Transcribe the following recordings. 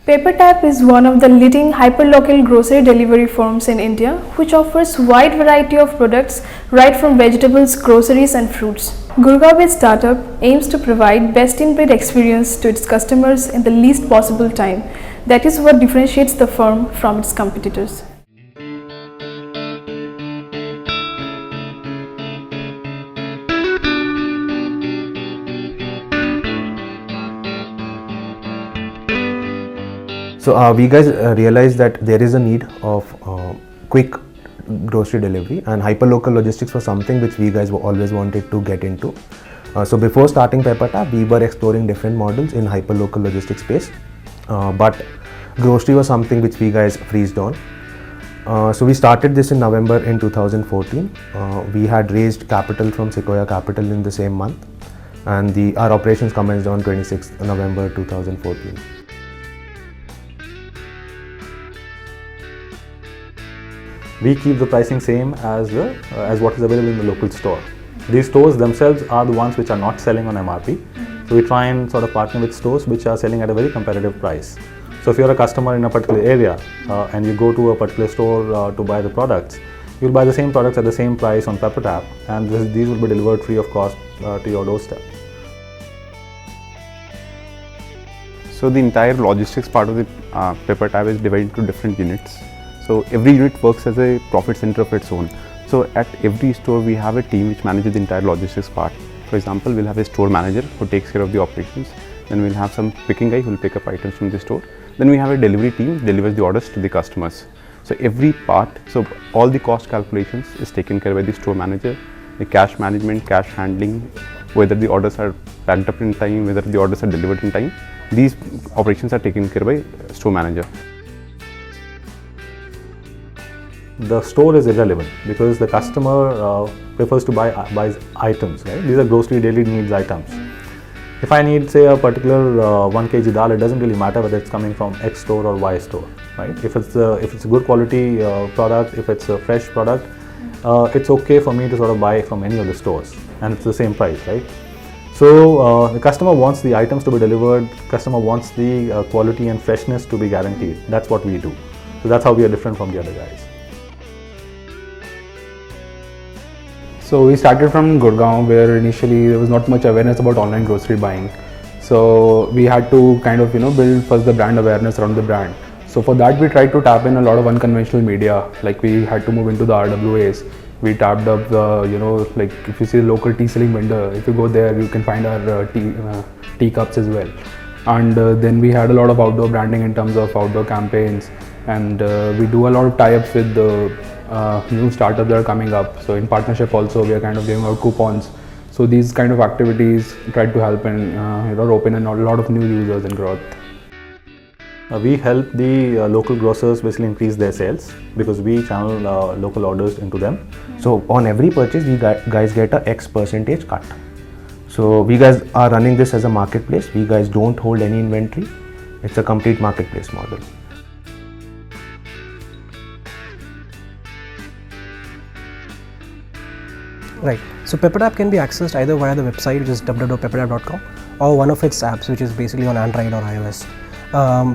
PepperTap is one of the leading hyperlocal grocery delivery firms in India, which offers wide variety of products right from vegetables, groceries and fruits. Gurgaon-based startup aims to provide best-in-breed experience to its customers in the least possible time. That is what differentiates the firm from its competitors. So we guys realized that there is a need of quick grocery delivery, and hyperlocal logistics was something which we guys always wanted to get into. So before starting PepperTap, we were exploring different models in hyperlocal logistics space, but grocery was something which we guys freezed on. So we started this in November in 2014. We had raised capital from Sequoia Capital in the same month, and our operations commenced on 26th November 2014. We keep the pricing same as what is available in the local store. These stores themselves are the ones which are not selling on MRP. So we try and sort of partner with stores which are selling at a very competitive price. So if you're a customer in a particular area and you go to a particular store to buy the products, you'll buy the same products at the same price on PepperTap, and these will be delivered free of cost to your doorstep. So the entire logistics part of the PepperTap is divided into different units. So every unit works as a profit center of its own. So at every store we have a team which manages the entire logistics part. For example, we'll have a store manager who takes care of the operations. Then we'll have some picking guy who will pick up items from the store. Then we have a delivery team who delivers the orders to the customers. So every part, so all the cost calculations is taken care by the store manager, the cash management, cash handling, whether the orders are packed up in time, whether the orders are delivered in time. These operations are taken care by store manager. The store is irrelevant because the customer prefers to buy items, right? These are grocery daily needs items. If I need, say, a particular 1 kg dal, it doesn't really matter whether it's coming from X store or Y store, right? If it's a good quality product, if it's a fresh product, it's okay for me to sort of buy from any of the stores, and it's the same price, right? So the customer wants the items to be delivered. Customer wants the quality and freshness to be guaranteed. That's what we do. So that's how we are different from the other guys. So we started from Gurgaon, where initially there was not much awareness about online grocery buying. So we had to kind of build first the brand awareness around the brand. So for that we tried to tap in a lot of unconventional media. Like we had to move into the RWAs. We tapped up the like if you see the local tea selling vendor, if you go there you can find our tea cups as well. And then we had a lot of outdoor branding in terms of outdoor campaigns, and we do a lot of tie-ups with the new startups that are coming up. So in partnership also we are kind of giving out coupons. So these kind of activities try to help in rope in a lot of new users and growth. We help the local grocers basically increase their sales because we channel local orders into them. So on every purchase, we guys get a X percentage cut. So we guys are running this as a marketplace. We guys don't hold any inventory. It's a complete marketplace model. Right. So PepperTap can be accessed either via the website, which is www.peppertap.com, or one of its apps, which is basically on Android or iOS.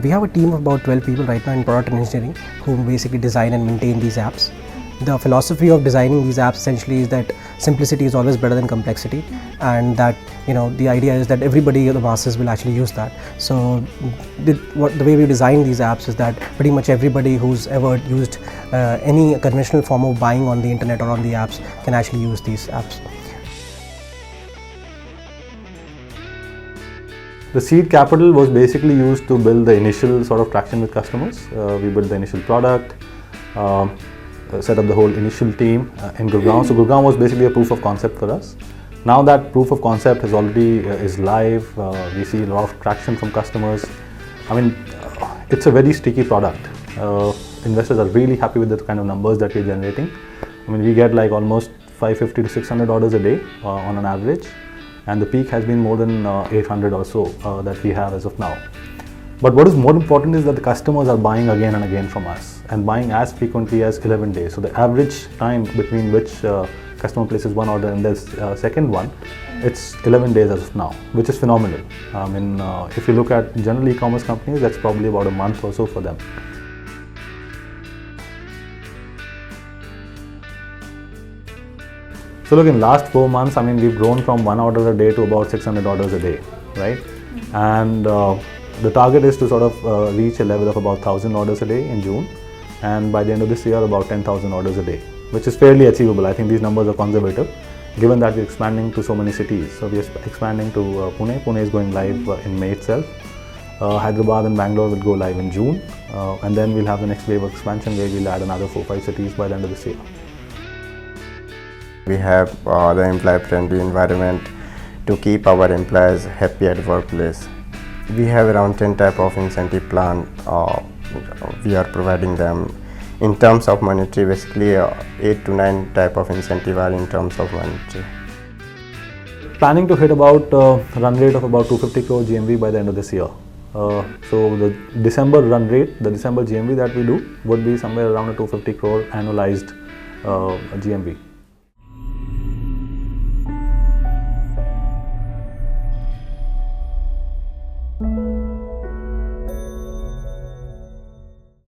We have a team of about 12 people right now in product and engineering who basically design and maintain these apps. The philosophy of designing these apps essentially is that simplicity is always better than complexity, and that the idea is that everybody, the masses, will actually use that. So the way we design these apps is that pretty much everybody who's ever used any conventional form of buying on the internet or on the apps can actually use these apps. The seed capital was basically used to build the initial sort of traction with customers. We built the initial product, set up the whole initial team in Gurgaon. So Gurgaon was basically a proof of concept for us. Now that proof of concept has already is live. We see a lot of traction from customers. I mean, it's a very sticky product. Investors are really happy with the kind of numbers that we're generating. I mean, we get like almost 550 to 600 orders a day on an average, and the peak has been more than 800 or so that we have as of now. But what is more important is that the customers are buying again and again from us, and buying as frequently as 11 days. So the average time between which customer places one order and the second one it's 11 days as of now, which is phenomenal. I mean, if you look at general e-commerce companies, that's probably about a month or so for them. So look, in last 4 months, I mean, we've grown from 1 order a day to about 600 orders a day, right? And the target is to sort of reach a level of about 1,000 orders a day in June, and by the end of this year, about 10,000 orders a day, which is fairly achievable. I think these numbers are conservative, given that we're expanding to so many cities. So we're expanding to Pune. Pune is going live in May itself. Hyderabad and Bangalore will go live in June, and then we'll have the next wave of expansion where we'll add another 4-5 cities by the end of this year. We have the employee-friendly environment to keep our employees happy at workplace. We have around 10 type of incentive plan we are providing them. In terms of monetary, basically 8 to 9 type of incentive are in terms of monetary. Planning to hit about run rate of about 250 crore GMV by the end of this year. So the December run rate, the December GMV that we do would be somewhere around a 250 crore annualized GMV.